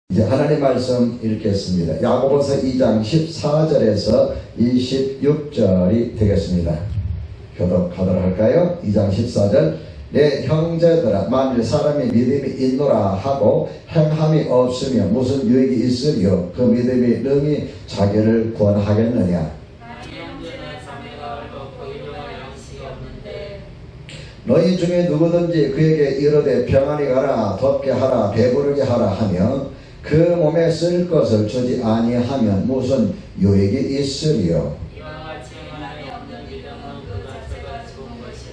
이제 하나님 말씀 읽겠습니다. 야고보서 2장 14절에서 26절이 되겠습니다. 교독하도록 할까요? 2장 14절. 내 형제들아, 만일 사람이 믿음이 있노라 하고 행함이 없으면 무슨 유익이 있으리요? 그 믿음이 능히 자기를 구원하겠느냐? 너희 중에 누구든지 그에게 이르되 평안히 가라, 덥게 하라, 배부르게 하라 하며 그 몸에 쓸 것을 주지 아니하면 무슨 유익이 있으리요?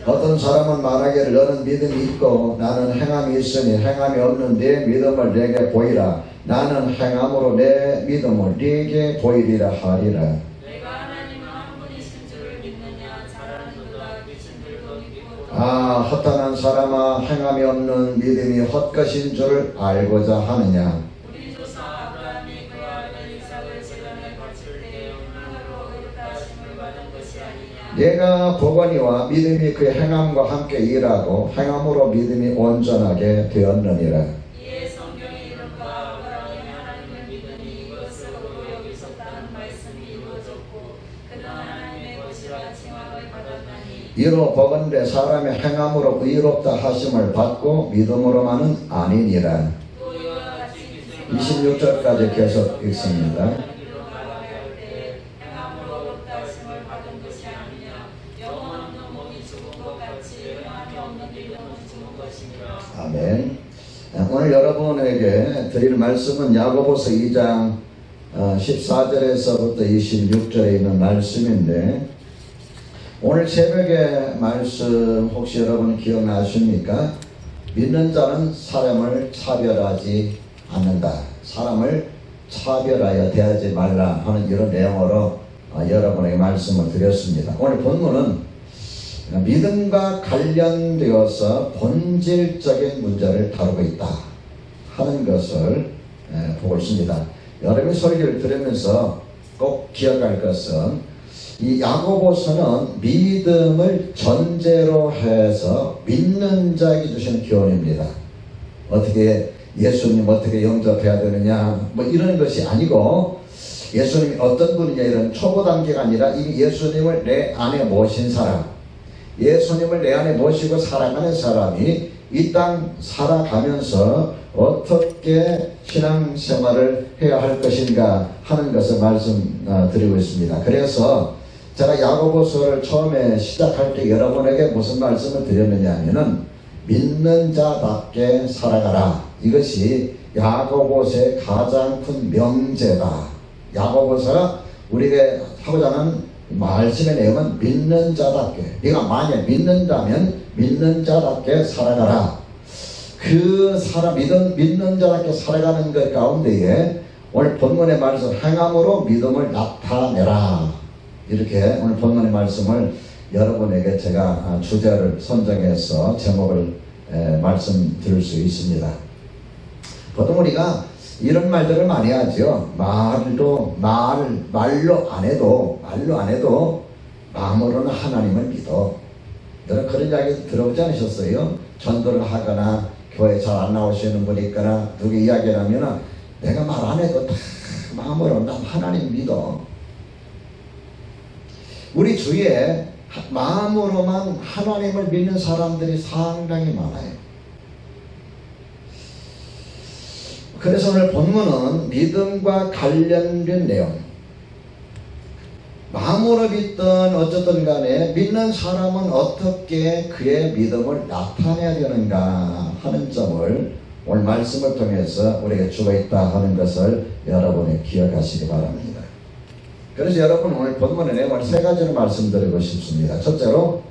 어떤 사람은 말하기를 너는 믿음이 있고 나는 행함이 있으니 행함이 없는 내 믿음을 내게 보이라. 나는 행함으로 내 믿음을 네게 보이리라 하리라. 내가 하나님은 한 분이신 줄을 믿느냐? 잘하는 그가 귀신들도 믿고 허탄한 사람아, 행함이 없는 믿음이 헛것인 줄을 알고자 하느냐? 우리 조사 아브라함이 그와 아들 이삭을 제단에 바칠 때에 하나로 의롭다 하심을 받은 것이 아니냐? 내가 보거니와 믿음이 그 행함과 함께 일하고 행함으로 믿음이 온전하게 되었느니라. 이에 성경에 이른 바 아브라함이 하나님을 믿으니 이것으로 여기셨다는 말씀이 이루어졌고 그는 하나님의 것이라 칭함을 받았나니 이로 보건대 사람의 행함으로 의롭다 하심을 받고 믿음으로만은 아니니라. 또 이와 같이 26절까지 계속 읽습니다. 길로 나가게 할 때에 행함으로 의롭다 하심을 받은 것이 아니냐? 영혼 없는 몸이 죽은 것 같이 행함이 없는 믿음은 죽은 것이니라. 아멘. 오늘 여러분에게 드릴 말씀은 야고보서 2장 14절에서부터 26절에 있는 말씀인데, 오늘 새벽에 말씀 혹시 여러분 기억나십니까? 믿는 자는 사람을 차별하지 않는다. 사람을 차별하여 대하지 말라 하는 이런 내용으로 여러분에게 말씀을 드렸습니다. 오늘 본문은 믿음과 관련되어서 본질적인 문제를 다루고 있다 하는 것을 보고 있습니다. 여러분이 설교를 들으면서 꼭 기억할 것은 이 야고보서는 믿음을 전제로 해서 믿는 자에게 주시는 교훈입니다. 어떻게 예수님 어떻게 영접해야 되느냐 뭐 이런 것이 아니고, 예수님이 어떤 분이냐 이런 초보 단계가 아니라 이미 예수님을 내 안에 모신 사람, 예수님을 내 안에 모시고 살아가는 사람이 이 땅 살아가면서 어떻게 신앙생활을 해야 할 것인가 하는 것을 말씀드리고 있습니다. 그래서 제가 야고보서를 처음에 시작할 때 여러분에게 무슨 말씀을 드렸느냐 하면은 믿는 자답게 살아가라. 이것이 야고보서의 가장 큰 명제다. 야고보서가 우리가 하고자 하는 말씀의 내용은 믿는 자답게, 네가 만약 믿는다면 믿는 자답게 살아가라. 그 사람 믿는 자답게 살아가는 것 가운데에 오늘 본문의 말씀 행함으로 믿음을 나타내라. 이렇게 오늘 본문의 말씀을 여러분에게 제가 주제를 선정해서 제목을 말씀드릴 수 있습니다. 보통 우리가 이런 말들을 많이 하죠. 말로 안 해도 마음으로는 하나님을 믿어. 여러분 그런 이야기 들어보지 않으셨어요? 전도를 하거나 교회 잘 안 나오시는 분이 있거나 누구 이야기를 하면 내가 말 안 해도 다 마음으로 난 하나님 믿어. 우리 주위에 마음으로만 하나님을 믿는 사람들이 상당히 많아요. 그래서 오늘 본문은 믿음과 관련된 내용, 마음으로 믿든 어쨌든 간에 믿는 사람은 어떻게 그의 믿음을 나타내야 되는가 하는 점을 오늘 말씀을 통해서 우리에게 주어 있다 하는 것을 여러분이 기억하시기 바랍니다. 그래서 여러분 오늘 본문의 내용을 세 가지로 말씀드리고 싶습니다. 첫째로,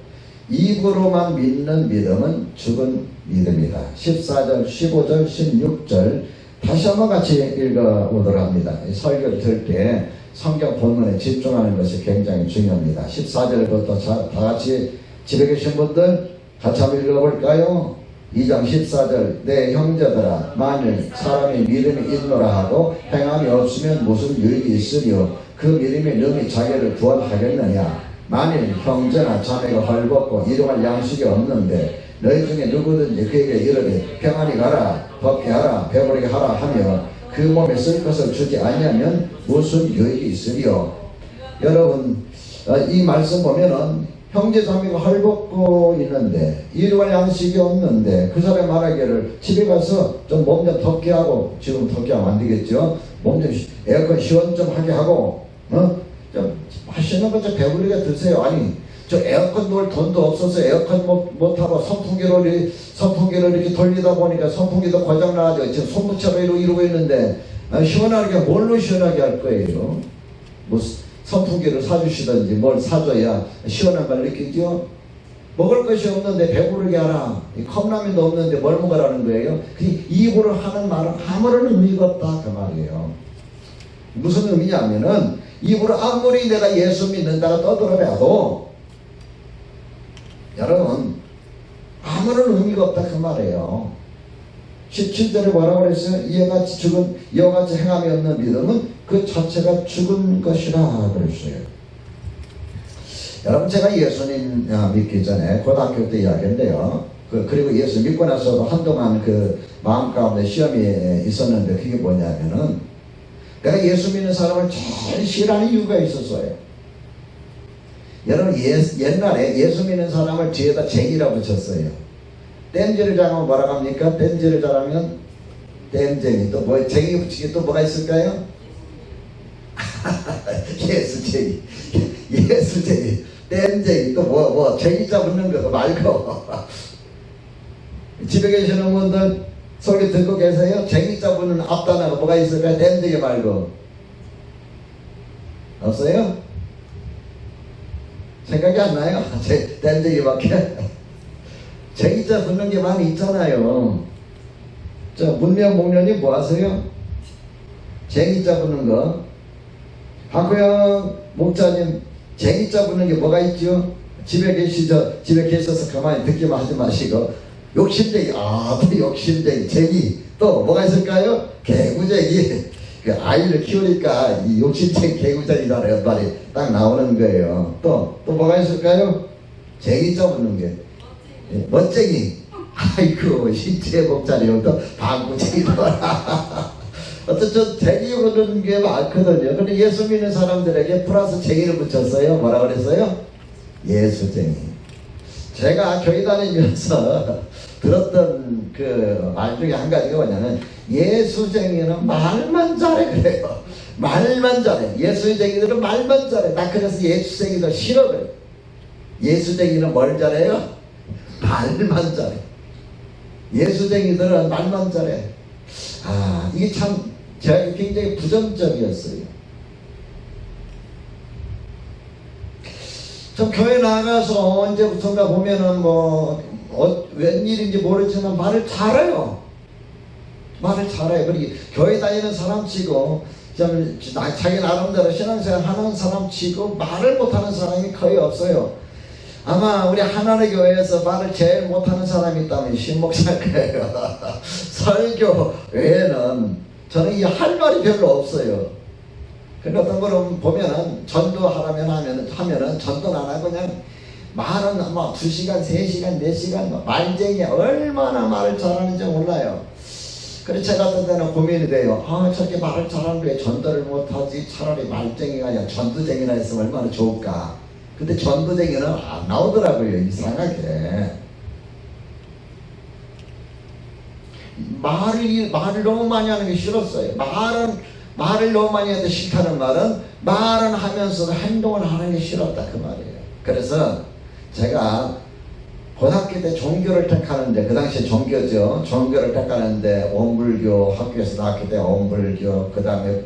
입으로만 믿는 믿음은 죽은 믿음이다. 14절, 15절, 16절 다시 한번 같이 읽어보도록 합니다. 설교를 들을 때 성경 본문에 집중하는 것이 굉장히 중요합니다. 14절부터 다 같이 집에 계신 분들 같이 한번 읽어볼까요? 2장 14절. 내 형제들아, 만일 사람이 믿음이 있노라 하고 행함이 없으면 무슨 유익이 있으리요? 그 믿음이 능히 자기를 구원하겠느냐? 만일 형제나 자매가 헐벗고 일용할 양식이 없는데 너희 중에 누구든지 그에게 이르되 평안히 가라, 덥게 하라, 배부르게 하라 하며 그 몸에 쓸 것을 주지 아니하면 무슨 유익이 있으리요. 여러분 이 말씀 보면은 형제 자매가 헐벗고 있는데 일용할 양식이 없는데 그 사람이 말하기를 집에 가서 좀 몸 좀 덥게 하고, 지금 덥게 하면 안 되겠죠. 몸 좀 에어컨 시원 좀 하게 하고 좀 맛있는 거 좀 배부르게 드세요. 아니 저 에어컨 놓을 돈도 없어서 에어컨 못하고 선풍기를 이렇게 돌리다 보니까 선풍기도 고장나가지고 지금 손붙여로 이러고 있는데 시원하게 뭘로 시원하게 할 거예요? 뭐 선풍기를 사주시든지 뭘 사줘야 시원한 걸 느끼죠? 먹을 것이 없는데 배부르게 하라. 컵라면도 없는데 뭘 먹으라는 거예요? 그 입으로 하는 말은 아무런 의미가 없다 그 말이에요. 무슨 의미냐면은 입으로 아무리 내가 예수 믿는다고 떠들어봐도 여러분 아무런 의미가 없다 그 말이에요. 17절에 뭐라고 그랬어요? 이와같이 행함이 없는 믿음은 그 자체가 죽은 것이라 그랬어요. 여러분 제가 예수님 믿기 전에 고등학교 때 이야기인데요. 그리고 예수 믿고 나서도 한동안 그 마음 가운데 시험이 있었는데 그게 뭐냐면은 내가 예수 믿는 사람을 제일 싫어하는 이유가 있었어요. 여러분 옛날에 예수 믿는 사람을 뒤에다 쟁이라고 붙였어요. 땜질을 잘하면 뭐라고 합니까? 땜질을 잘하면 땜쟁이. 또 뭐 쟁이 붙이기 또 뭐가 있을까요? 예수쟁이. 예수쟁이. 땜쟁이. 또 뭐 쟁이자 붙는 거 말고. 집에 계시는 분들 소리 듣고 계세요? 쟁이자 붙는 앞단어가 뭐가 있을까요? 땜쟁이 말고. 없어요? 생각이 안 나요? 땜쟁이밖에. 쟁이자 붙는 게 많이 있잖아요. 저 문명 목련이 뭐 하세요? 쟁이자 붙는 거. 박호영 목사님 쟁이자 붙는 게 뭐가 있죠? 집에 계셔서 가만히 듣기만 하지 마시고 욕심쟁이. 또 욕심쟁이. 쟁이. 또 뭐가 있을까요? 개구쟁이. 그 아이를 키우니까 이 욕심쟁이 개구쟁이라는 말이 딱 나오는 거예요. 또 뭐가 있을까요? 쟁이자 붙는 게 멋쟁이. 아이고 신체 복자리요. 또 방구쟁이도 어떤 쟁이 붙는 게 많거든요. 근데 예수 믿는 사람들에게 플러스 쟁이를 붙였어요. 뭐라 그랬어요? 예수쟁이. 제가 교회 다니면서 들었던 그 말 중에 한 가지가 뭐냐면 예수쟁이는 말만 잘해 그래요. 말만 잘해. 예수쟁이들은 말만 잘해. 나 그래서 예수쟁이도 싫어 그래. 예수쟁이는 뭘 잘해요? 말만 잘해. 예수쟁이들은 말만 잘해. 이게 참 제가 굉장히 부정적이었어요. 좀 교회 나가서 언제부턴가 보면은 웬일인지 모르지만 말을 잘해요. 말을 잘해요. 그리고 교회 다니는 사람 치고 좀 자기 나름대로 신앙생활 하는 사람 치고 말을 못하는 사람이 거의 없어요. 아마 우리 하나의 교회에서 말을 제일 못하는 사람이 있다면 신목사일 거예요. 설교 외에는 저는 할 말이 별로 없어요. 근데 어떤 거를 보면은 전도하라면 하면은 전도는 안 하고 그냥 말은 아마 2시간, 3시간, 4시간 말쟁이야. 얼마나 말을 잘하는지 몰라요. 그래서 제가 어떤 때는 고민이 돼요. 저렇게 말을 잘하는데 왜 전도를 못하지? 차라리 말쟁이가 아니라 전도쟁이나 했으면 얼마나 좋을까. 근데 전도쟁이는 안 나오더라고요. 이상하게. 말을 너무 많이 하는 게 싫었어요. 말을 너무 많이 하는데 싫다는 말은 하면서도 행동을 하는 게 싫었다 그 말이에요. 그래서 제가 고등학교 때 종교를 택하는데, 그 당시에 종교죠. 종교를 택하는데 원불교 학교에서 나왔기 때문에 원불교, 그 다음에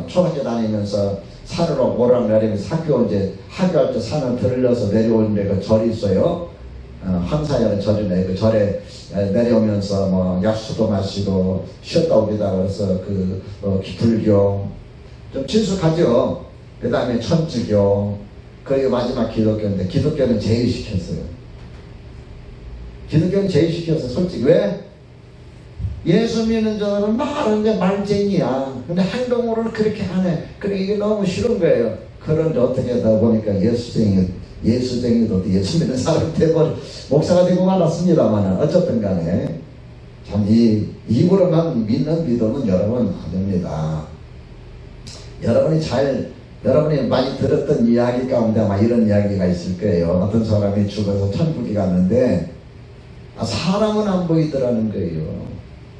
초등학교 다니면서 산으로 오르락내리면서 학교할 때 산을 들러서 내려오는데 그 절이 있어요. 황사연의 절이네. 그 절에 내려오면서 약수도 마시고 쉬었다 오기다 그래서 불교 좀 친숙하죠. 그 다음에 천주교, 그리고 마지막 기독교인데 기독교는 제의시켰어요. 기독교는 제의시켰어요. 솔직히 왜? 예수 믿는 자들은 말하는데 말쟁이야. 근데 행동으로는 그렇게 하네. 그래 이게 너무 싫은 거예요. 그런데 어떻게 하다 보니까 예수쟁이도 예수 믿는 사람이 돼버려 목사가 되고 말았습니다만 어쨌든 간에 참 이 입으로만 믿는 믿음은 여러분 안 됩니다. 여러분이 많이 들었던 이야기 가운데 아마 이런 이야기가 있을 거예요. 어떤 사람이 죽어서 천국에 갔는데 사람은 안 보이더라는 거예요.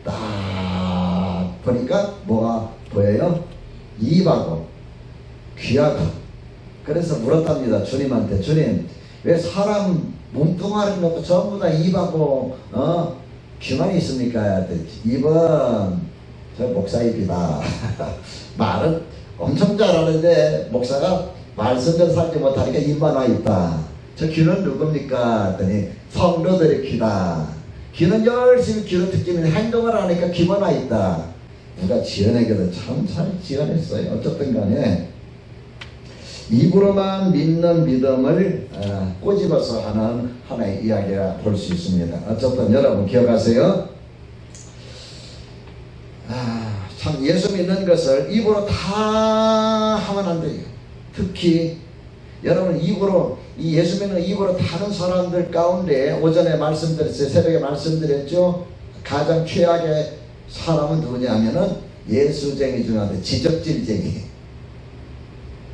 딱 보니까 뭐가 보여요? 입하고 귀하고. 그래서 물었답니다. 주님한테. 주님, 왜 사람 몸뚱아리를 놓고 전부 다 입하고 귀만 있습니까? 입은 저 목사 입이다. 말은 엄청 잘하는데 목사가 말씀대로 살지 못하니까 입만 와 있다. 저 귀는 누굽니까? 했더니 성도들의 귀다. 귀는 열심히 귀로 듣기는 행동을 하니까 귀만 와 있다. 누가 지어내기도 참 잘 지어냈어요. 어쨌든 간에 입으로만 믿는 믿음을 꼬집어서 하는 하나의 이야기라 볼 수 있습니다. 어쨌든 여러분 기억하세요. 참 예수 믿는 것을 입으로 다 하면 안 돼요. 특히 여러분 입으로 이 예수 믿는 입으로 다른 사람들 가운데 오전에 말씀드렸어요. 새벽에 말씀드렸죠. 가장 최악의 사람은 누구냐면은 예수쟁이 중 하나 지적질쟁이.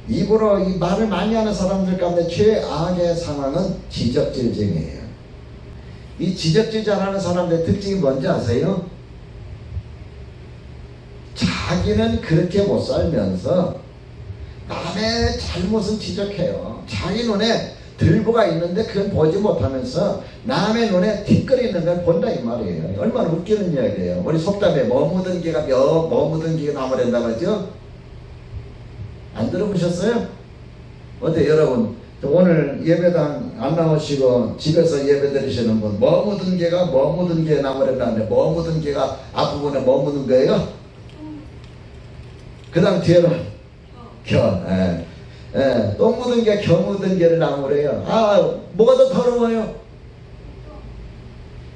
입으로 이 말을 많이 하는 사람들 가운데 최악의 상황은 지적질쟁이에요. 이 지적질 잘하는 사람들의 특징이 뭔지 아세요? 자기는 그렇게 못 살면서 남의 잘못은 지적해요. 자기 눈에 들보가 있는데 그건 보지 못하면서 남의 눈에 티끌이는 걸 본다 이 말이에요. 얼마나 웃기는 이야기예요. 우리 속담에 뭐 묻은 개가 뭐 묻은 개가 나무랜다 그러죠? 안 들어보셨어요? 어때 여러분? 오늘 예배당 안 나오시고 집에서 예배 드리시는 분, 뭐 묻은 개가 뭐 묻은 개 나무랜다는데 뭐 묻은 개가 앞부분에 뭐 묻은 거예요? 그 다음 뒤에는 겨. 똥 묻은 게 겨 묻은 개를 나무래요. 뭐가 더 더러워요?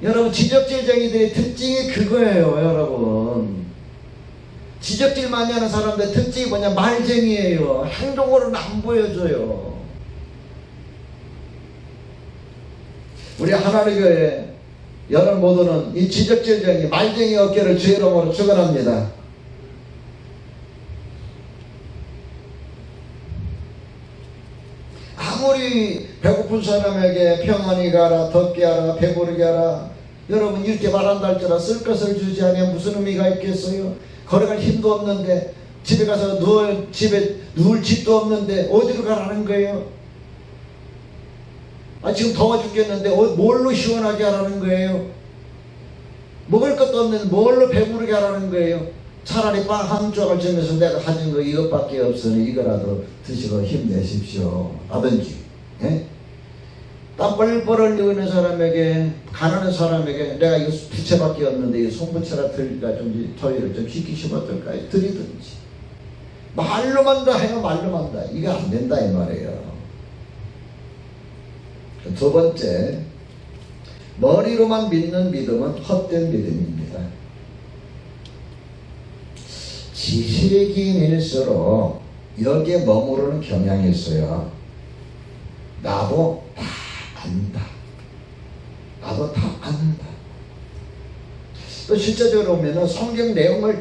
여러분 지적질쟁이들의 특징이 그거예요. 여러분 지적질 많이 하는 사람들의 특징이 뭐냐? 말쟁이에요. 행동으로는 안 보여줘요. 우리 하나님 교회 여러분 모두는 이 지적질쟁이 말쟁이 어깨를 죄로으로 축원합니다. 아무리 배고픈 사람에게 평안히 가라, 덥게 하라, 배부르게 하라, 여러분 이렇게 말한다 할지라 쓸 것을 주지 않으면 무슨 의미가 있겠어요? 걸어갈 힘도 없는데, 집에 가서 집에 누울 집도 없는데 어디로 가라는 거예요? 지금 더워 죽겠는데 뭘로 시원하게 하라는 거예요? 먹을 것도 없는데 뭘로 배부르게 하라는 거예요? 차라리 빵 한 조각을 주면서 내가 가진 거 이것밖에 없으니 이거라도 드시고 힘내십시오 하든지. 땀 뻘뻘 흘리고 있는 사람에게, 가난한 사람에게 내가 이거 두 채밖에 없는데 이 손부채라 드릴까, 좀 저희를 좀 시키시면 어떨까요? 드리든지. 말로만 다 해요. 말로만 다. 이거 안 된다 이 말이에요. 두 번째, 머리로만 믿는 믿음은 헛된 믿음입니다. 지식인일수록 여기에 머무르는 경향이 있어요. 나도 다 안다. 나도 다 안다. 또 실제적으로 보면 성경 내용을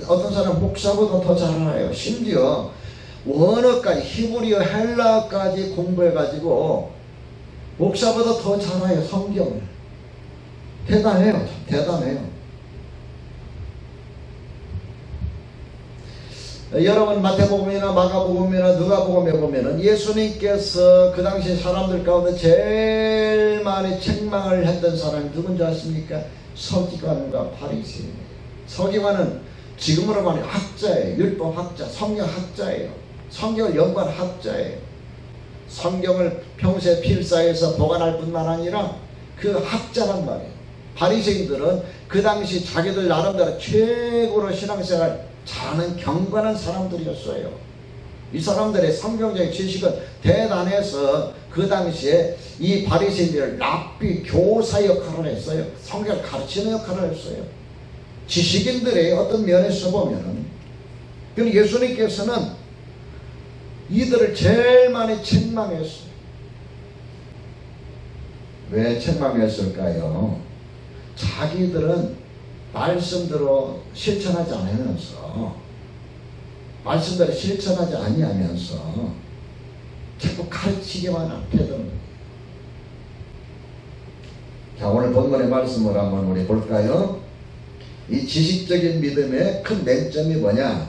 어떤 사람 목사보다 더 잘 알아요. 심지어 원어까지, 히브리어, 헬라어까지 공부해가지고 목사보다 더 잘 알아요. 성경을. 대단해요. 대단해요. 여러분 마태복음이나 마가복음이나 누가복음에 보면은 예수님께서 그 당시 사람들 가운데 제일 많이 책망을 했던 사람이 누군지 아십니까? 서기관과 바리새인이에요. 서기관은 지금으로 말하면 학자예요. 율법학자, 성경학자예요. 성경을 연구한 학자예요. 성경을 평소에 필사해서 보관할 뿐만 아니라 그 학자란 말이에요. 바리새인들은 그 당시 자기들 나름대로 최고로 신앙생활 잘하는 경건한 사람들이었어요. 이 사람들의 성경적인 지식은 대단해서 그 당시에 이 바리새인들을 랍비, 교사 역할을 했어요. 성경을 가르치는 역할을 했어요. 지식인들의 어떤 면에서 보면은, 그런데 예수님께서는 이들을 제일 많이 책망했어요. 왜 책망했을까요? 자기들은 말씀대로 실천하지 않으면서 말씀대로 실천하지 아니하면서 자꾸 가르치기만 하거든. 자, 오늘 본문의 말씀을 한번 우리 볼까요? 이 지식적인 믿음의 큰 맹점이 뭐냐?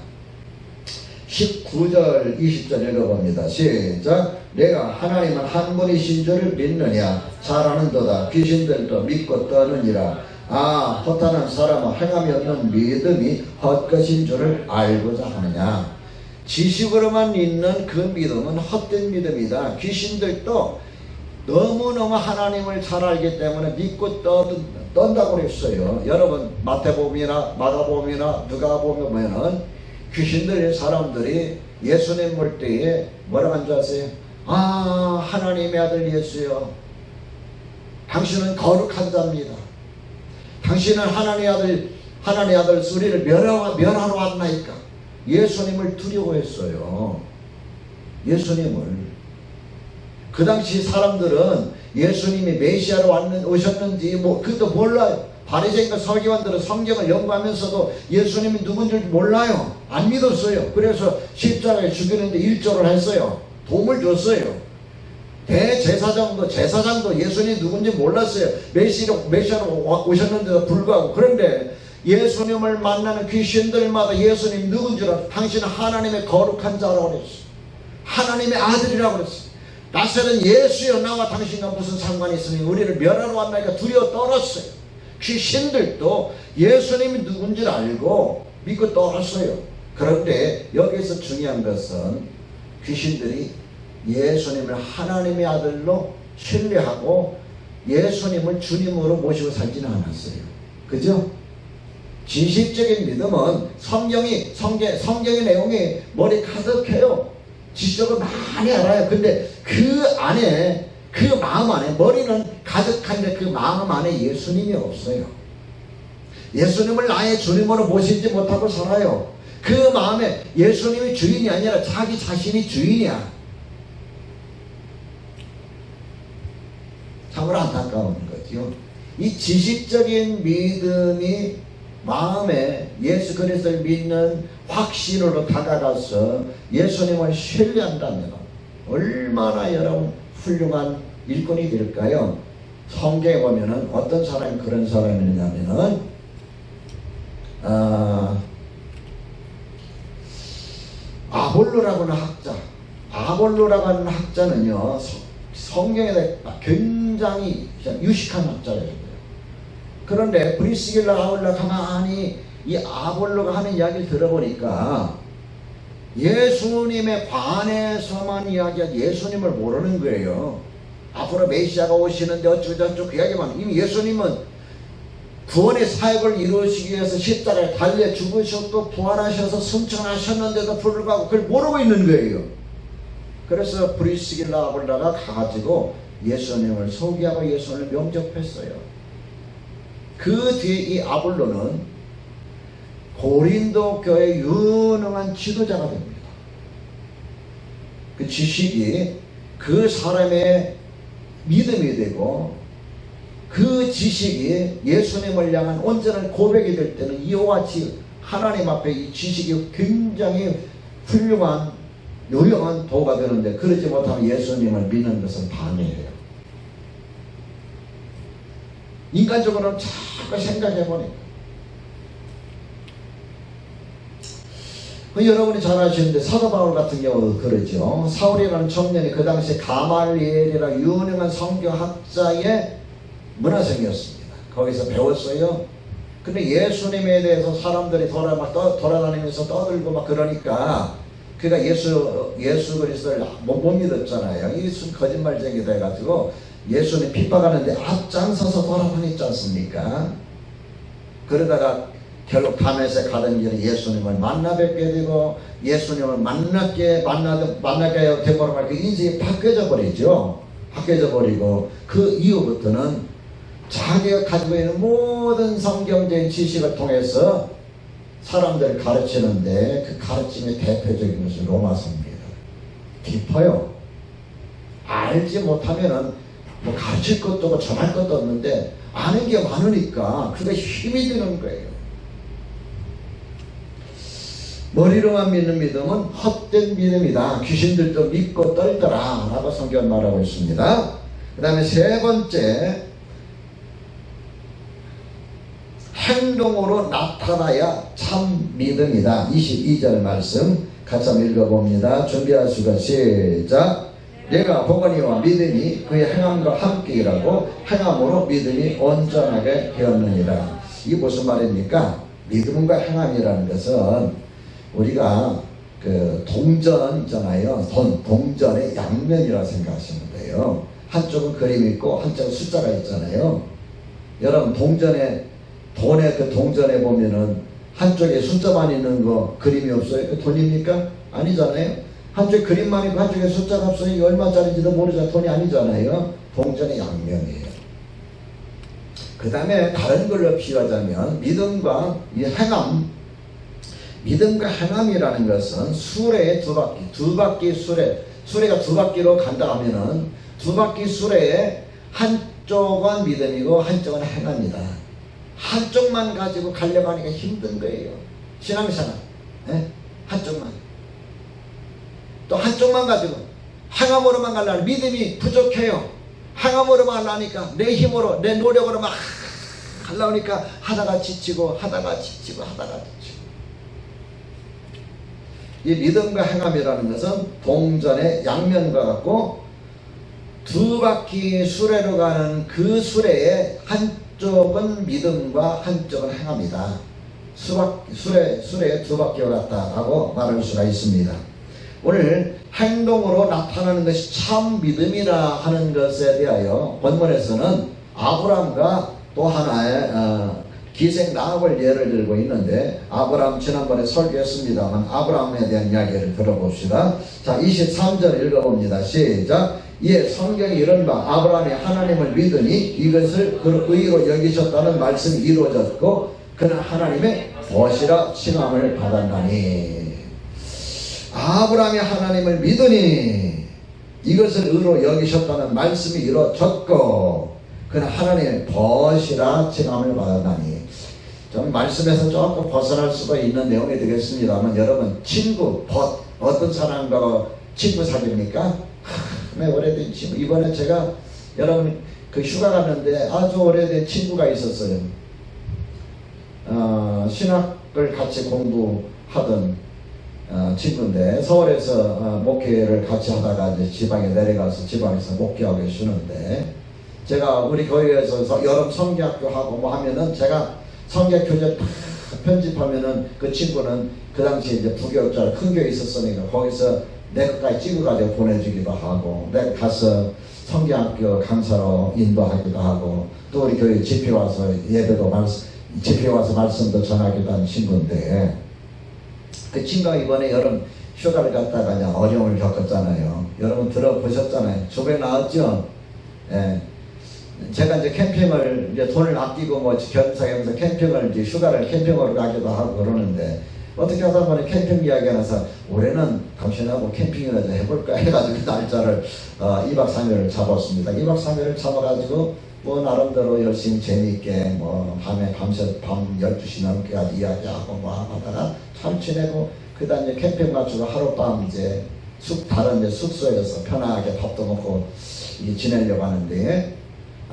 19절 20절 읽어봅니다. 시작. 내가 하나님은 한 분이신 줄을 믿느냐? 잘 아는도다. 귀신들도 믿고 떠느니라. 아, 허탄한 사람은 행함이 없는 믿음이 헛것인 줄을 알고자 하느냐? 지식으로만 있는 그 믿음은 헛된 믿음이다. 귀신들도 너무너무 하나님을 잘 알기 때문에 믿고 떤다고 그랬어요. 여러분 마태복음이나 마가복음이나 누가복음에 보면은 귀신들 사람들이 예수님 볼 때에 뭐라고 한 줄 아세요? 아, 하나님의 아들 예수여, 당신은 거룩한 자입니다. 당신은 하나님의 아들 우리를 멸하러 왔나이까. 예수님을 두려워했어요. 예수님을. 그 당시 사람들은 예수님이 메시아로 오셨는지 그것도 몰라요. 바리새인과 서기관들은 성경을 연구하면서도 예수님이 누군지 몰라요. 안 믿었어요. 그래서 십자가에 죽이는데 일조를 했어요. 도움을 줬어요. 제사장도 예수님이 누군지 몰랐어요. 메시아로 오셨는데도 불구하고. 그런데 예수님을 만나는 귀신들마다 예수님 누군지 알아. 당신은 하나님의 거룩한 자라고 그랬어요. 하나님의 아들이라고 그랬어요. 나사렛 예수여, 나와 당신과 무슨 상관이 있으니 우리를 멸하러 왔나이까 두려워 떨었어요. 귀신들도 예수님이 누군지 알고 믿고 떨었어요. 그런데 여기서 중요한 것은 귀신들이 예수님을 하나님의 아들로 신뢰하고 예수님을 주님으로 모시고 살지는 않았어요. 그죠? 지식적인 믿음은 성경의 내용이 머리 가득해요. 지식적으로 많이 알아요. 근데 그 안에, 그 마음 안에, 머리는 가득한데 그 마음 안에 예수님이 없어요. 예수님을 나의 주님으로 모시지 못하고 살아요. 그 마음에 예수님이 주인이 아니라 자기 자신이 주인이야. 참으로 안타까운 거죠. 이 지식적인 믿음이 마음에 예수 그리스도를 믿는 확신으로 다가가서 예수님을 신뢰한다면 얼마나 여러분 훌륭한 일꾼이 될까요? 성경에 보면은 어떤 사람이 그런 사람이냐면은 아볼로라고 하는 학자는요, 성경에 대해 굉장히 유식한 학자예요. 그런데 브리스길라 아울라 가만히 이 아볼로가 하는 이야기를 들어보니까 예수님에 관해서만 이야기하지 예수님을 모르는 거예요. 앞으로 메시아가 오시는데 어쩌고저쩌고 그 이야기만. 이미 예수님은 구원의 사역을 이루시기 위해서 십자가에 달려 죽으셨고 부활하셔서 승천하셨는데도 불구하고 그걸 모르고 있는 거예요. 그래서 브리스길라 아볼라가 가가지고 예수님을 소개하고 예수님을 영접했어요. 그 뒤에 이 아볼로는 고린도 교회의 유능한 지도자가 됩니다. 그 지식이 그 사람의 믿음이 되고 그 지식이 예수님을 향한 온전한 고백이 될 때는 이와 같이 하나님 앞에 이 지식이 굉장히 훌륭한 요령한 도가 되는데, 그러지 못하면 예수님을 믿는 것은 방해해요. 인간적으로는 자꾸 생각해보니까 여러분이 잘 아시는데 사도 바울 같은 경우도 그러죠. 사울이라는 청년이 그 당시에 가말리엘이라 유능한 성경학자의 문화생이었습니다. 거기서 배웠어요. 근데 예수님에 대해서 사람들이 돌아다니면서 떠들고 막 그러니까 그가 예수 그리스도를 못 믿었잖아요. 이것은 거짓말쟁이 돼가지고 예수님 핍박하는데 앞장서서 돌아다녔지 않습니까? 그러다가 결국 다메섹에 가던 길에 예수님을 만나 뵙게 되고 예수님을 만나게 되므로 그 인생이 바뀌어져 버리죠. 바뀌어져 버리고 그 이후부터는 자기가 가지고 있는 모든 성경적인 지식을 통해서 사람들을 가르치는데 그 가르침의 대표적인 것이 로마서입니다. 깊어요. 알지 못하면은 뭐 가르칠 것도 없고 전할 것도 없는데 아는 게 많으니까 그게 힘이 되는 거예요. 머리로만 믿는 믿음은 헛된 믿음이다. 귀신들도 믿고 떨더라 라고 성경은 말하고 있습니다. 그 다음에 세 번째, 행동으로 나타나야 참 믿음이다. 22절 말씀 같이 한번 읽어봅니다. 준비하시고 시작. 내가 보거니와 믿음이 그의 행함과 함께 일하고 행함으로 믿음이 온전하게 되었느니라. 이게 무슨 말입니까? 믿음과 행함이라는 것은 우리가 그 동전 있잖아요. 동전의 양면이라 생각하시면 돼요. 한쪽은 그림이 있고 한쪽은 숫자가 있잖아요. 여러분 돈의 그 동전에 보면은 한쪽에 숫자만 있는 거 그림이 없어요? 그 돈입니까? 아니잖아요. 한쪽에 그림만 있고 한쪽에 숫자가 없어요. 이게 얼마짜리인지도 모르잖아요. 돈이 아니잖아요. 동전의 양면이에요. 그 다음에 다른 걸로 비유하자면 믿음과 이 행함, 믿음과 행함이라는 것은 수레의 두 바퀴 수레가 두 바퀴로 간다 하면은 두 바퀴 수레에 한쪽은 믿음이고 한쪽은 행함이다. 한쪽만 가지고 가려고 하니까 힘든 거예요. 신앙생활. 한쪽만. 또 한쪽만 가지고 행함으로만 가려면 믿음이 부족해요. 행함으로만 하려니까 내 힘으로 내 노력으로만 하려니까 하다가 지치고 이 믿음과 행함이라는 것은 동전의 양면과 같고 두 바퀴 수레로 가는 그 수레에 한쪽은 믿음과 한쪽은 행함이다. 수레의 두 바퀴와 같다라고 말할 수가 있습니다. 오늘 행동으로 나타나는 것이 참 믿음이라 하는 것에 대하여 본문에서는 아브라함과 또 하나의 기생 나합을 예를 들고 있는데, 아브라함 지난번에 설교했습니다만 아브라함에 대한 이야기를 들어봅시다. 자, 23절 읽어봅니다. 시작. 이에 성경이 이런 바 아브라함이 하나님을 믿으니 이것을 그 의로 여기셨다는 말씀이 이루어졌고 그는 하나님의 벗이라 칭함을 받았나니. 아브라함이 하나님을 믿으니 이것을 의로 여기셨다는 말씀이 이루어졌고 그는 하나님의 벗이라 칭함을 받았나니. 좀 말씀에서 조금 벗어날 수도 있는 내용이 되겠습니다만, 여러분 친구, 벗, 어떤 사람과 친구 사귀입니까? 오래된 친구. 이번에 제가 여러분 그 휴가 갔는데 아주 오래된 친구가 있었어요. 신학을 같이 공부하던 친구인데 서울에서 목회를 같이 하다가 이제 지방에 내려가서 지방에서 목회하고 계시는데, 제가 우리 교회에서 여름 성경학교 하고 뭐 하면은 제가 성경 교재 편집하면은 그 친구는 그 당시에 이제 부교육자로 큰 교회 있었으니까 거기서 내 것까지 찍어가지고 보내주기도 하고, 내가 가서 성경학교 강사로 인도하기도 하고, 또 우리 교회 집회 와서 예배도 집회 와서 말씀도 전하기도 한 친구인데, 그 친구가 이번에 여름 휴가를 갔다가 어려움을 겪었잖아요. 여러분 들어보셨잖아요. 주변에 나왔죠? 예. 제가 이제 캠핑을 이제 돈을 아끼고 뭐 겸사겸사 캠핑을 이제 휴가를 캠핑으로 가기도 하고 그러는데, 어떻게 하다 보니 캠핑 이야기가 나서 올해는 당신하고 캠핑이나 좀 해볼까 해가지고 날짜를 2박 3일을 잡았습니다. 2박 3일을 잡아가지고 뭐 나름대로 열심히 재미있게 뭐 밤에 밤 12시 넘게까지 이야기하고 뭐 하다가 참 지내고, 그 다음에 캠핑 마치고 하룻밤 이제 다른 이제 숙소에서 편하게 밥도 먹고 지내려고 하는데,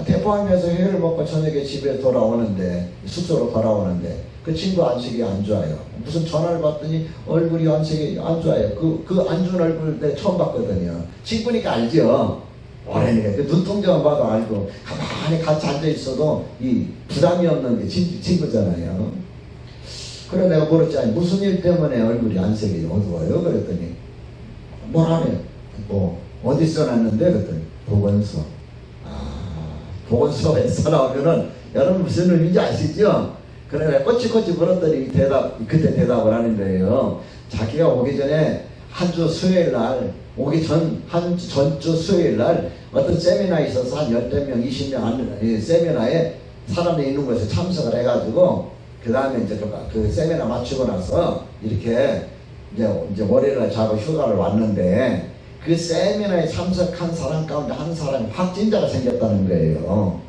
대포항에서 회를 먹고 저녁에 집에 돌아오는데, 숙소로 돌아오는데 그 친구 안색이 안 좋아요. 무슨 전화를 받더니 얼굴이 안색이 안 좋아요. 그 안 좋은 얼굴 내 처음 봤거든요. 친구니까 알죠. 오래니까 그 눈동자만 봐도 알고, 가만히 같이 앉아 있어도 이 부담이 없는 게 친구잖아요. 그래 내가 물었지, 아니 무슨 일 때문에 얼굴이 안색이 어두워요? 그랬더니 뭐라네. 뭐 어디 써놨는데? 그랬더니 보건소. 보건소에 써나오면은 여러분 무슨 의미인지 아시죠? 그래 내가 꼬치꼬치 물었더니 그때 대답을 하는 거예요. 자기가 오기 전에 한 주 수요일 날, 오기 전주 수요일 날 어떤 세미나에 있어서 한 10명, 20명 세미나에 사람이 있는 곳에 참석을 해가지고, 그 다음에 이제 그 세미나 마치고 나서 이렇게 이제 월요일 날 자고 휴가를 왔는데, 그 세미나에 참석한 사람 가운데 한 사람이 확진자가 생겼다는 거예요.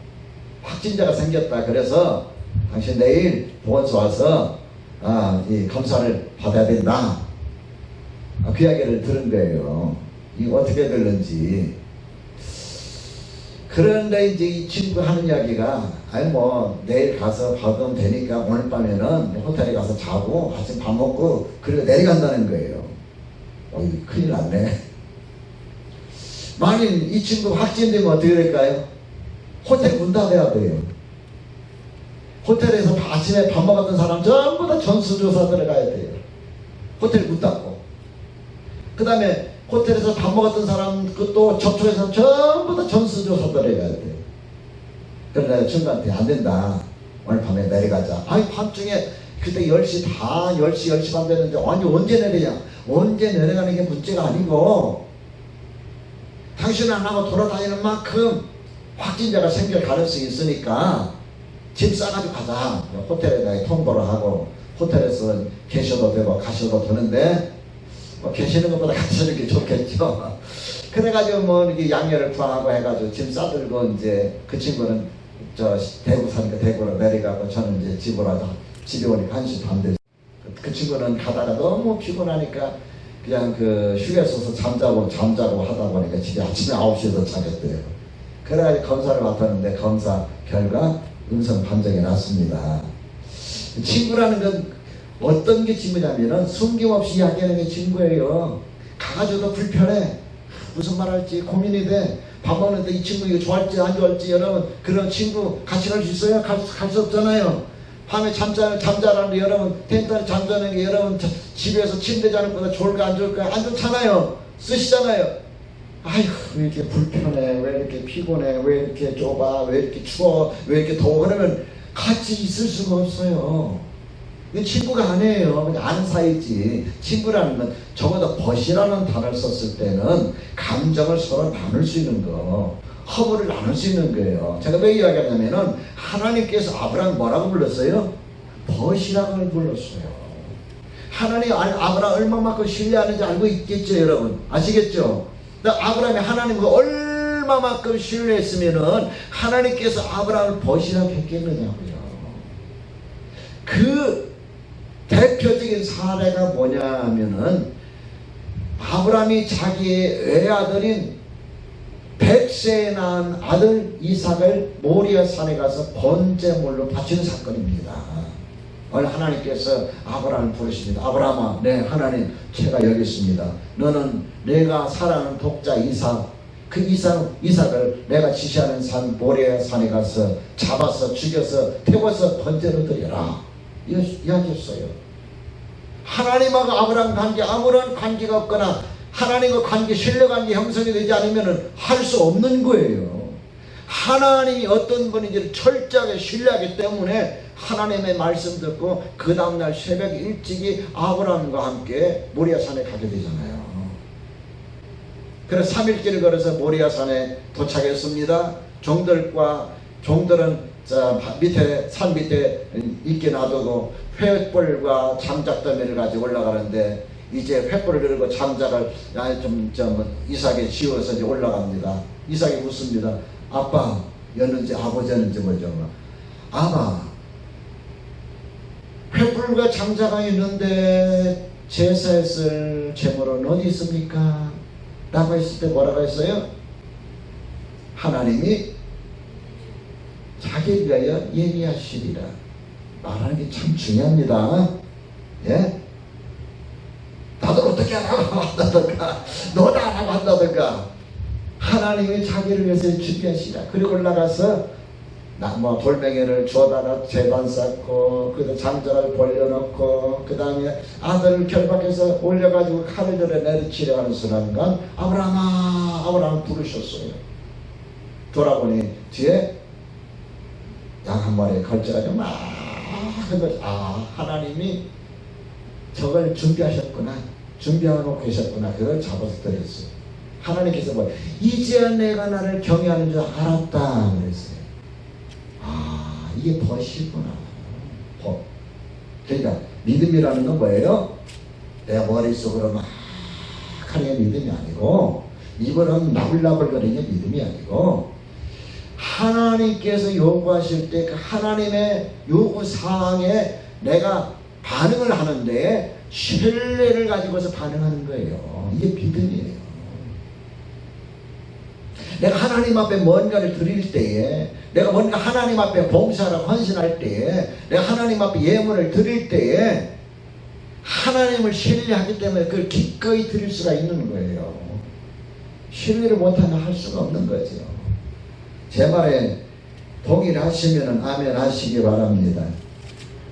확진자가 생겼다. 그래서 당신 내일 보건소 와서 이 검사를 받아야 된다. 그 이야기를 들은 거예요. 이거 어떻게 들는지. 그런데 이제 이 친구 하는 이야기가 아니 뭐 내일 가서 받으면 되니까 오늘 밤에는 호텔에 가서 자고 아침 밥 먹고 그리고 내려간다는 거예요. 이거 큰일 났네. 만일 이 친구 확진되면 어떻게 될까요? 호텔 문 닫아야 돼요. 호텔에서 아침에 밥 먹었던 사람 전부 다 전수조사 들어가야 돼요. 호텔 문 닫고. 그 다음에 호텔에서 밥 먹었던 사람 또 접촉해서 전부 다 전수조사 들어가야 돼요. 그러나 친구한테 안 된다. 오늘 밤에 내려가자. 아니 밤중에 그때 10시 반, 10시 반 되는데 언제 내리냐. 언제 내려가는 게 문제가 아니고 당신은 안 하고 돌아다니는 만큼 확진자가 생길 가능성이 있으니까 짐 싸가지고 가자. 호텔에다 통보를 하고 호텔에서 계셔도 되고 가셔도 되는데 계시는 것보다 가시는 게 좋겠죠. 그래가지고 뭐 이렇게 양해를 구하고 해가지고 짐 싸들고 이제 그 친구는 저 대구 사니까 대구로 내려가고 저는 이제 집에 오니까 1시 반 되죠. 그 친구는 가다가 너무 피곤하니까 그냥 그 휴게소에서 잠자고 하다 보니까 집에 아침에 9시에 도착했대요. 그래가지고 검사를 맡았는데 검사 결과 음성 판정이 났습니다. 친구라는 건 어떤 게 친구냐면은 숨김없이 이야기하는 게 친구예요. 가가지고도 불편해. 무슨 말 할지 고민이 돼. 밥 먹는데 이 친구 이거 좋아할지 안 좋아할지 여러분 그런 친구 같이 갈 수 있어요? 갈 수 없잖아요. 밤에 잠자라는 게 여러분 텐트에 잠자는 게 여러분 집에서 침대 자는 것보다 좋을까 안 좋을까? 안 좋잖아요. 쓰시잖아요. 아휴 왜 이렇게 불편해, 왜 이렇게 피곤해, 왜 이렇게 좁아, 왜 이렇게 추워, 왜 이렇게 더워. 그러면 같이 있을 수가 없어요. 이게 친구가 아니에요. 그냥 아는 사이지. 친구라는 건 적어도 벗이라는 단어를 썼을 때는 감정을 서로 나눌 수 있는 거, 허물을 나눌 수 있는 거예요. 제가 왜 이야기하냐면은 하나님께서 아브라함 뭐라고 불렀어요? 벗이라고 불렀어요. 하나님 아브라함 얼마만큼 신뢰하는지 알고 있겠죠, 여러분? 아시겠죠? 아브라함이 하나님을 얼마만큼 신뢰했으면은 하나님께서 아브라함을 벗이라고 했겠느냐고요. 그 대표적인 사례가 뭐냐 하면은 아브라함이 자기의 외아들인 100세에 낳은 아들 이삭을 모리아 산에 가서 번제물로 바치는 사건입니다. 오늘 하나님께서 아브라함을 부르십니다. 아브라함아, 네 하나님 제가 여기 있습니다. 너는 내가 사랑하는 독자 이삭, 그 이삭을 내가 지시하는 산 모리아 산에 가서 잡아서 죽여서 태워서 번제로 드려라. 이야기했어요. 하나님하고 아브라함 관계 아무런 관계가 없거나 하나님과 관계 신뢰관계 형성이 되지 않으면 할 수 없는 거예요. 하나님이 어떤 분인지를 철저하게 신뢰하기 때문에 하나님의 말씀 듣고 그 다음날 새벽 일찍이 아브라함과 함께 모리아산에 가게 되잖아요. 그래서 3일길을 걸어서 모리아산에 도착했습니다. 종들은 산 밑에 있게 놔두고 횃불과 장작더미를 가지고 올라가는데 이제 횃불을 들고 장작을 이삭에 지워서 이제 올라갑니다. 이삭이 묻습니다. 아빠였는지 아버지였는지 뭐죠? 아마 횃불과 장자가 있는데 제사했을 제물은 어디 있습니까? 라고 했을 때 뭐라고 했어요? 하나님이 자기를 위하여 예비하시리라 말하는 게 참 중요합니다. 예? 나도 어떻게 하라고 한다든가 너도 하라고 한다든가 하나님이 자기를 위해서 준비하시라. 그리고 올라가서 돌멩이를 주워다가 재단 쌓고 그 다음에 장작을 벌려놓고 그 다음에 아들을 결박해서 올려가지고 칼을 들어 내리치려 하는 순간 아브라함 부르셨어요. 돌아보니 뒤에 양 한 마리에 걸쳐가지고 막 하나님이 저걸 준비하셨구나, 준비하고 계셨구나. 그걸 잡아서 드렸어요. 하나님께서 이제야 내가 나를 경외하는 줄 알았다 그랬어요. 이게 벗이구나. 벗. 그러니까 믿음이라는 건 뭐예요? 내 머릿속으로 막 하는 게 믿음이 아니고 입으로는 나불나불거리는 게 믿음이 아니고, 하나님께서 요구하실 때 그 하나님의 요구사항에 내가 반응을 하는데 신뢰를 가지고서 반응하는 거예요. 이게 믿음이에요. 내가 하나님 앞에 뭔가를 드릴 때에, 내가 뭔가 하나님 앞에 봉사하라고 헌신할 때에, 내가 하나님 앞에 예물을 드릴 때에 하나님을 신뢰하기 때문에 그걸 기꺼이 드릴 수가 있는 거예요. 신뢰를 못하면 할 수가 없는 거죠. 제 말에 동의하시면 아멘 하시기 바랍니다.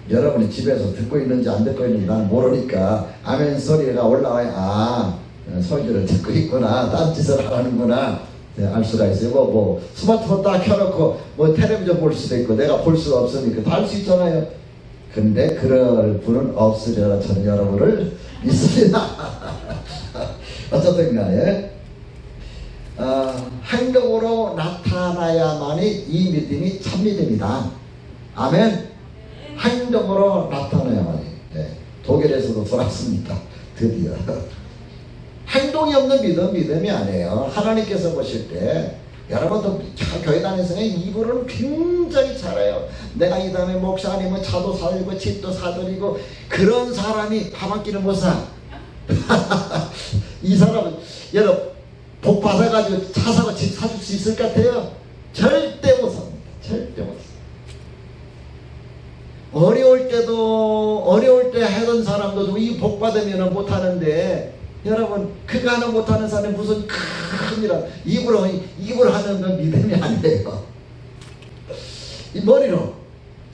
여러분이 집에서 듣고 있는지 안 듣고 있는지 나는 모르니까 아멘 소리가 올라와야 소리를 듣고 있구나, 딴짓을 하는구나 알 수가 있어요. 뭐 스마트폰 딱 켜놓고 뭐 텔레비전 볼 수도 있고 내가 볼 수가 없으니까 다 할 수 있잖아요. 근데 그럴 분은 없으리라 저는 여러분을 믿습니다. 어쨌든 간에 행동으로 나타나야만이 이 믿음이 참 믿음이다. 아멘. 행동으로 나타나야만이. 네. 독일에서도 돌았습니다. 드디어. 행동이 없는 믿음이 아니에요. 하나님께서 보실 때 여러분도 교회 다니면서 이거를 굉장히 잘해요. 내가 이 다음에 목사 아니면 차도 사들고 집도 사들이고 그런 사람이 밥 한 끼를 못 사. 이 사람은 여러분 복 받아가지고 차 사고 집 사줄 수 있을 것 같아요? 절대 못 삽니다. 절대 못 삽니다. 어려울 때 하던 사람도 이 복 받으면 못 하는데, 여러분 그거 하나 못하는 사람이 무슨 큰일이라 입으로 하는 건 믿음이 아니에요. 이 머리로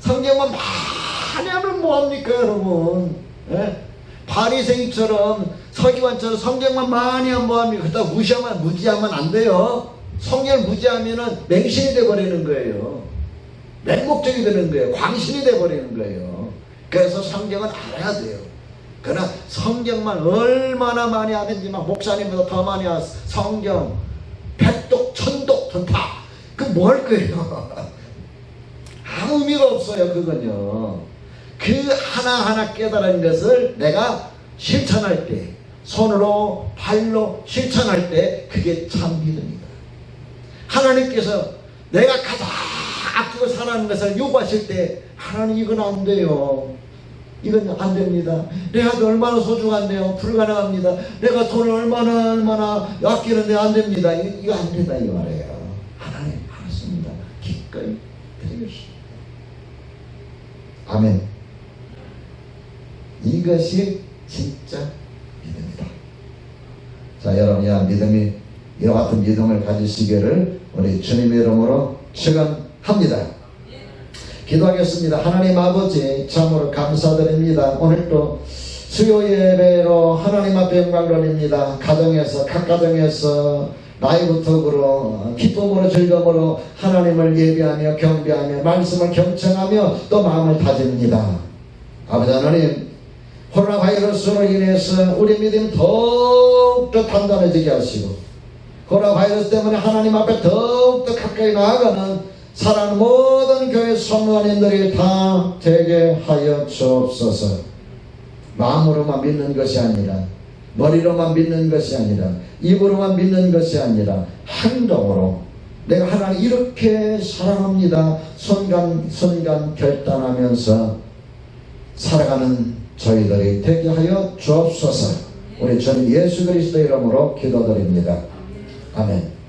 성경만 많이 하면 뭐합니까 여러분? 예? 바리새인처럼 서기관처럼 성경만 많이 하면 뭐합니까? 그렇다고 무지하면 안 돼요. 성경을 무지하면은 맹신이 돼버리는 거예요. 맹목적이 되는 거예요. 광신이 돼버리는 거예요. 그래서 성경은 알아야 돼요. 그러나 성경만 얼마나 많이 하든지 막 목사님보다 더 많이 하서 성경 100독 1000독 전다 그 뭐 할 거예요? 아무 의미가 없어요. 그건요. 그 하나하나 깨달은 것을 내가 실천할 때, 손으로 발로 실천할 때 그게 참 믿음이다. 하나님께서 내가 가장 아끼고 사랑하는 것을 요구하실 때 하나님 이건 안 돼요. 이건 안 됩니다. 내 아들 얼마나 소중한데요. 불가능합니다. 내가 돈을 얼마나 아끼는데 안 됩니다. 이거 안 된다 이 말이에요. 하나님 알았습니다. 기꺼이 드리겠습니다. 아멘. 이것이 진짜 믿음이다. 자, 여러분, 이와 같은 믿음을 가지시기를 우리 주님의 이름으로 축원합니다. 기도하겠습니다. 하나님 아버지, 참으로 감사드립니다. 오늘도 수요 예배로 하나님 앞에 영광 돌립니다. 가정에서, 각 가정에서 나이부터 기쁨으로 즐거움으로 하나님을 예배하며 경배하며 말씀을 경청하며 또 마음을 다집니다. 아버지 하나님, 코로나 바이러스로 인해서 우리 믿음 더욱더 단단해지게 하시고, 코로나 바이러스 때문에 하나님 앞에 더욱더 가까이 나아가는 사랑하는 모든 교회 성도님들이 다 되게 하여 주옵소서. 마음으로만 믿는 것이 아니라, 머리로만 믿는 것이 아니라, 입으로만 믿는 것이 아니라 행동으로 내가 하나님 이렇게 사랑합니다 순간 결단하면서 살아가는 저희들이 되게 하여 주옵소서. 우리 주님 예수 그리스도 이름으로 기도드립니다. 아멘.